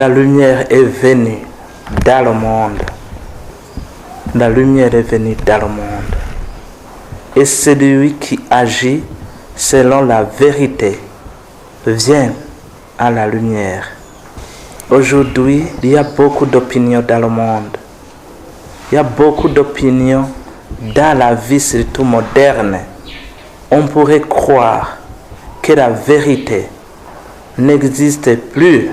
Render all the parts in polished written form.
La lumière est venue dans le monde. La lumière est venue dans le monde. Et celui qui agit selon la vérité vient à la lumière. Aujourd'hui, il y a beaucoup d'opinions dans le monde. Il y a beaucoup d'opinions dans la vie, surtout moderne. On pourrait croire que la vérité n'existe plus,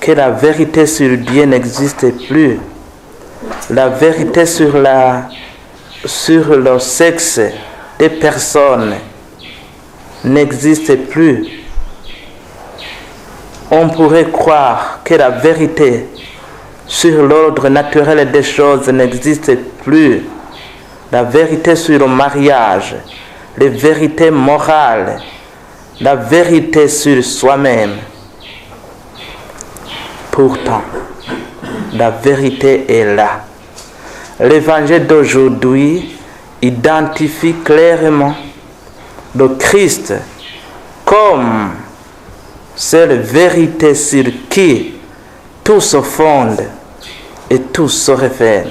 que la vérité sur Dieu n'existe plus, la vérité sur le sexe des personnes n'existe plus. On pourrait croire que la vérité sur l'ordre naturel des choses n'existe plus. La vérité sur le mariage, les vérités morales, la vérité sur soi-même. Pourtant, la vérité est là. L'évangile d'aujourd'hui identifie clairement le Christ comme seule vérité sur qui tout se fonde et tout se révèle.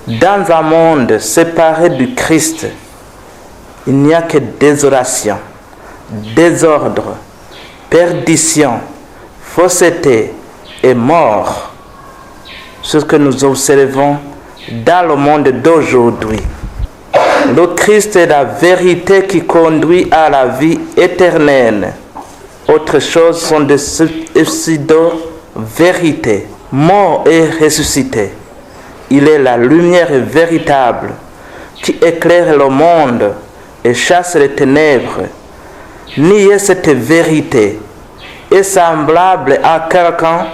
Dans un monde séparé du Christ, il n'y a que désolation, désordre, perdition, fausseté et mort. Ce que nous observons dans le monde d'aujourd'hui. Le Christ est la vérité qui conduit à la vie éternelle. Autre chose sont des pseudo-vérités. Mort et ressuscité. Il est la lumière véritable qui éclaire le monde et chasse les ténèbres. Nier cette vérité est semblable à quelqu'un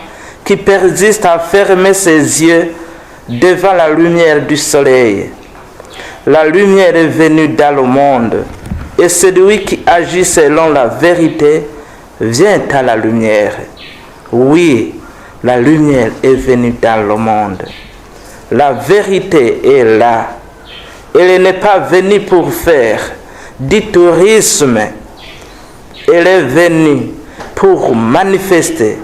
qui persiste à fermer ses yeux devant la lumière du soleil. La lumière est venue dans le monde, et celui qui agit selon la vérité vient à la lumière. Oui, la lumière est venue dans le monde. La vérité est là. Elle n'est pas venue pour faire du tourisme. Elle est venue pour manifester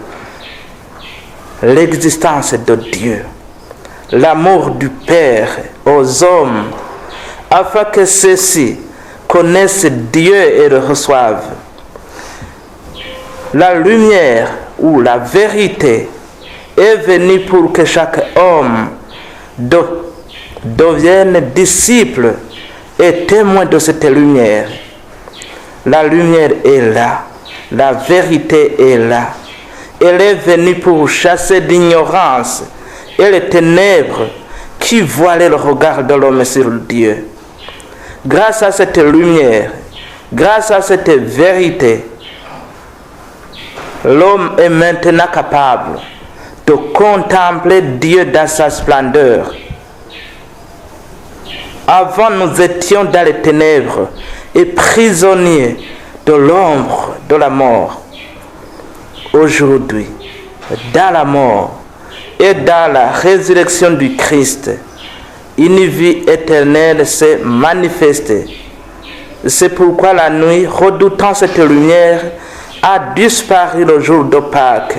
l'existence de Dieu, l'amour du Père aux hommes, afin que ceux-ci connaissent Dieu et le reçoivent. La lumière ou la vérité est venue pour que chaque homme devienne disciple et témoin de cette lumière. La lumière est là, la vérité est là. Elle est venue pour chasser l'ignorance et les ténèbres qui voilaient le regard de l'homme sur Dieu. Grâce à cette lumière, grâce à cette vérité, l'homme est maintenant capable de contempler Dieu dans sa splendeur. Avant, nous étions dans les ténèbres et prisonniers de l'ombre de la mort. Aujourd'hui, dans la mort et dans la résurrection du Christ, une vie éternelle s'est manifestée. C'est pourquoi la nuit, redoutant cette lumière, a disparu le jour de Pâques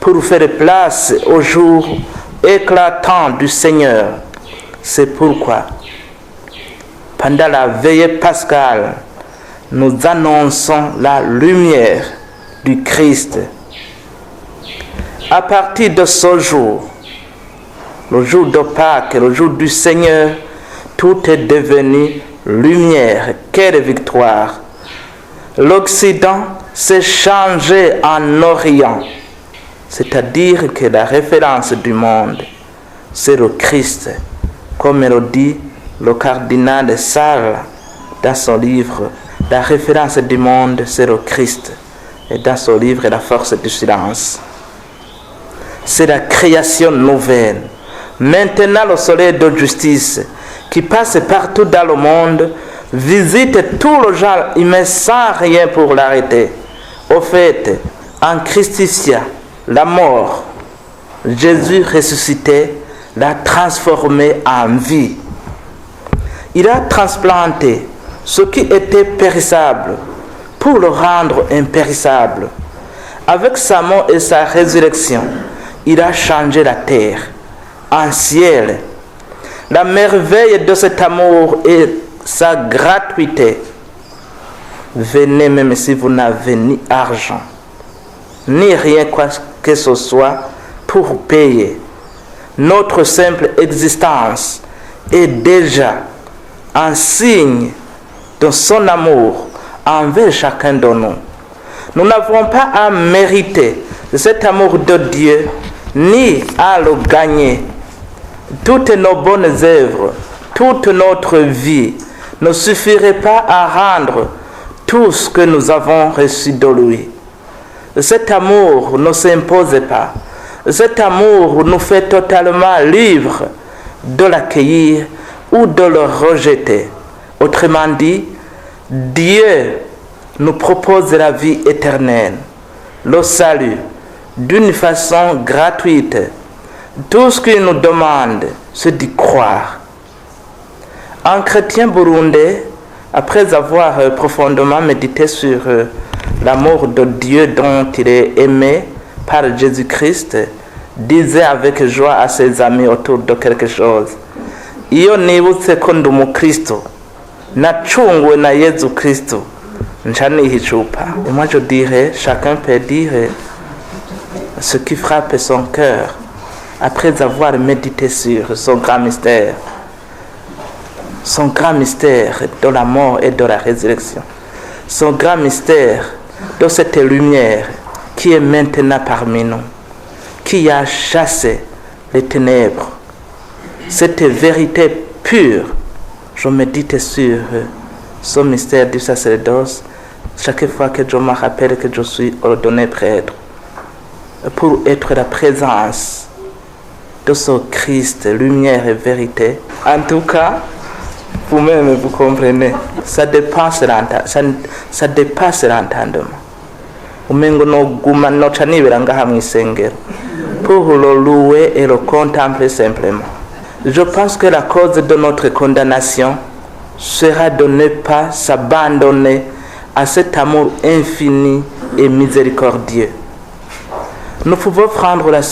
pour faire place au jour éclatant du Seigneur. C'est pourquoi, pendant la veillée pascale, nous annonçons la lumière du Christ. À partir de ce jour, le jour de Pâques, le jour du Seigneur, tout est devenu lumière. Quelle victoire! L'Occident s'est changé en Orient, c'est-à-dire que la référence du monde, c'est le Christ, comme le dit le cardinal de Sales dans son livre. La référence du monde, c'est le Christ. Et dans son livre, La force du silence. C'est la création nouvelle. Maintenant, le soleil de justice, qui passe partout dans le monde, visite tout le genre humain sans rien pour l'arrêter. Au fait, en Christifiant la mort, Jésus ressuscité l'a transformé en vie. Il a transplanté ce qui était périssable pour le rendre impérissable, Avec sa mort et sa résurrection, il a changé la terre en ciel. La merveille de cet amour et sa gratuité. Venez même si vous n'avez ni argent, ni rien que ce soit pour payer. Notre simple existence est déjà un signe de son amour envers chacun de nous. Nous n'avons pas à mériter cet amour de Dieu, ni à le gagner. Toutes nos bonnes œuvres, toute notre vie ne suffirait pas à rendre tout ce que nous avons reçu de lui. Cet amour ne s'impose pas. Cet amour nous fait totalement libres de l'accueillir ou de le rejeter. Autrement dit, Dieu nous propose la vie éternelle, le salut, d'une façon gratuite. Tout ce qu'il nous demande, c'est d'y croire. Un chrétien burundais, après avoir profondément médité sur l'amour de Dieu dont il est aimé par Jésus-Christ, disait avec joie à ses amis autour de quelque chose. Iyo nibutse ko ndi umukristo nacungwe na Yesu Kristo nca nihicupa. Et moi je dirais, chacun peut dire ce qui frappe son cœur après avoir médité sur son grand mystère de la mort et de la résurrection, son grand mystère de cette lumière qui est maintenant parmi nous, qui a chassé les ténèbres, cette vérité pure. Je médite sur ce mystère du sacerdoce chaque fois que je me rappelle que je suis ordonné prêtre, pour être la présence de ce Christ, lumière et vérité. En tout cas, vous-même vous comprenez, ça dépasse l'entendement. Umengo no guma no chanibera ngaha mwisengero pour le louer et le contempler simplement. Je pense que la cause de notre condamnation sera de ne pas s'abandonner à cet amour infini et miséricordieux. Nous pouvons prendre la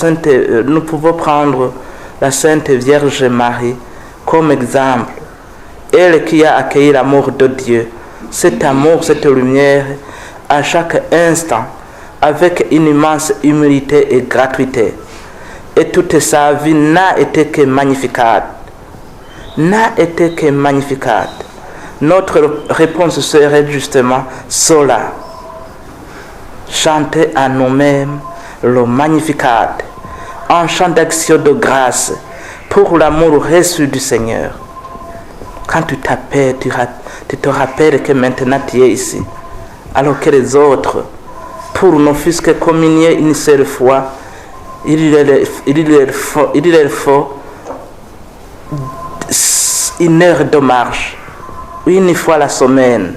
Sainte Vierge Marie comme exemple. Elle qui a accueilli l'amour de Dieu, cet amour, cette lumière, à chaque instant, avec une immense humilité et gratuité. Et toute sa vie n'a été que magnificat. Notre réponse serait justement cela. Chanter à nous-mêmes le Magnificat, un chant d'action de grâce pour l'amour reçu du Seigneur. Quand tu t'appelles, tu te rappelles que maintenant tu es ici, alors que les autres, pour ne fût-ce que communier une seule fois, il leur faut une heure de marche, une fois la semaine.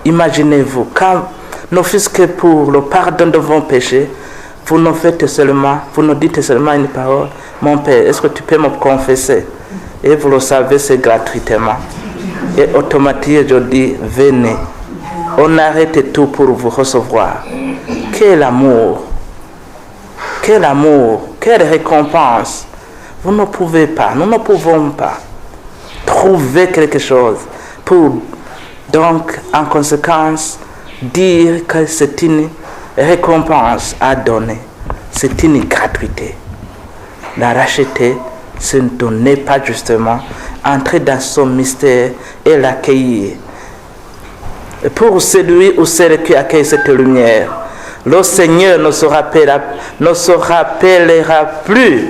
Imaginez-vous, quand ne fût-ce que pour le pardon de vos péchés, vous ne dites seulement une parole: mon Père, est-ce que tu peux me confesser? Et vous le savez, c'est gratuitement. Et automatiquement, je dis, venez. On arrête tout pour vous recevoir. Quel amour! Quel amour! Quelle récompense! Nous ne pouvons pas trouver quelque chose pour, donc, en conséquence, dire que c'est une récompense à donner. C'est une gratuité. La racheter, ce n'est pas justement entrer dans son mystère et l'accueillir. Pour celui ou celle qui accueille cette lumière, le Seigneur ne se rappellera plus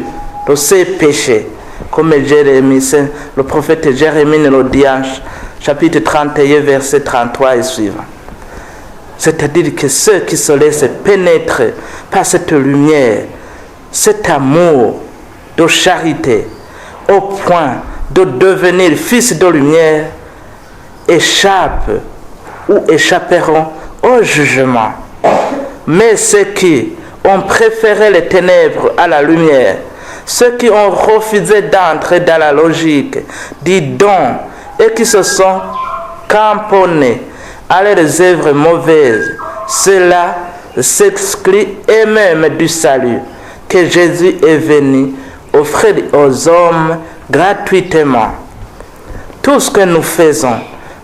de ses péchés. Comme le prophète Jérémie nous le dit en chapitre 31, verset 33 et suivant. C'est-à-dire que ceux qui se laissent pénétrer par cette lumière, cet amour de charité, au point de devenir fils de lumière, échappent ou échapperont au jugement. Mais ceux qui ont préféré les ténèbres à la lumière, ceux qui ont refusé d'entrer dans la logique du don et qui se sont camponnés à leurs œuvres mauvaises, ceux-là s'exclut et même du salut que Jésus est venu offrir aux hommes gratuitement. Tout ce que nous faisons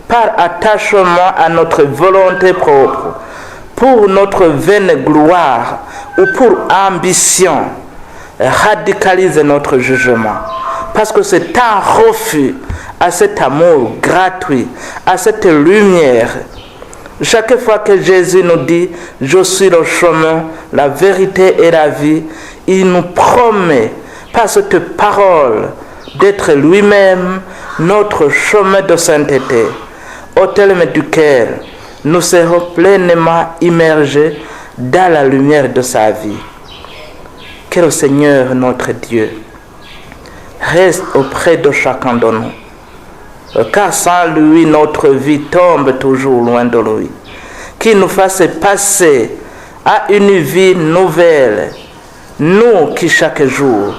par attachement à notre volonté propre, pour notre vaine gloire ou pour ambition, radicalise notre jugement. Parce que c'est un refus à cet amour gratuit, à cette lumière. Chaque fois que Jésus nous dit « Je suis le chemin, la vérité et la vie », il nous promet par cette parole d'être lui-même notre chemin de sainteté, au terme duquel nous serons pleinement immergés dans la lumière de sa vie. Que le Seigneur, notre Dieu, reste auprès de chacun de nous, car sans lui, notre vie tombe toujours loin de lui. Qu'il nous fasse passer à une vie nouvelle, nous qui chaque jour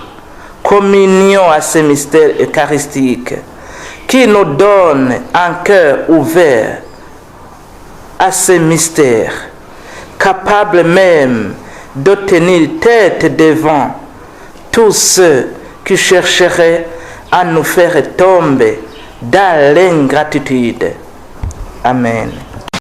communions à ces mystères eucharistiques, qui nous donne un cœur ouvert à ces mystères, capable même de tenir tête devant tous ceux qui chercheraient à nous faire tomber dans l'ingratitude. Amen.